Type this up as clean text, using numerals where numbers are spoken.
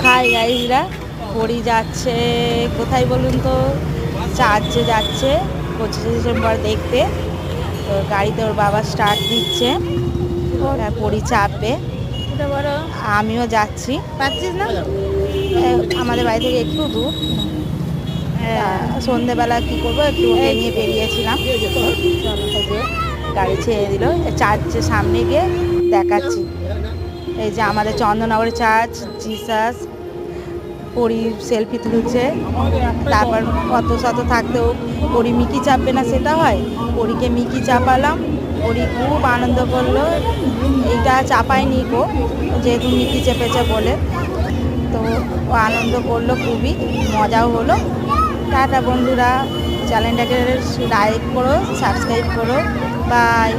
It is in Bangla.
হাই গাইজরা, পরি যাচ্ছে কোথায় বলুন তো? চার্চে যাচ্ছে 25 ডিসেম্বর দেখতে। তো গাড়িতে ওর বাবা স্টার্ট দিচ্ছে, পরি চাপবে। আমিও যাচ্ছি, পাচ্ছিস না? আমাদের বাড়ি থেকে একটু দূর। সন্ধেবেলা কি করবো, একটু ওকে নিয়ে বেরিয়েছিলাম। এই যে গাড়ি ছেড়ে দিল, চার্চের সামনে গিয়ে দেখাচ্ছি। এই যে আমাদের চন্দননগরের চার্চ, জিসাস। পরি সেলফি তুলছে, তারপর কত শত থাকতেও পরি মিকি চাপবে না সেটা হয়? পরিকে মিকি চাপালাম, পরি খুব আনন্দ করলো। এইটা চাপায়নি গো, যেহেতু মিকি চেপেছে বলে। তো ও আনন্দ করলো, খুবই মজাও হলো। টাটা বন্ধুরা, চ্যানেলটাকে লাইক করো, সাবস্ক্রাইব করো, বাই।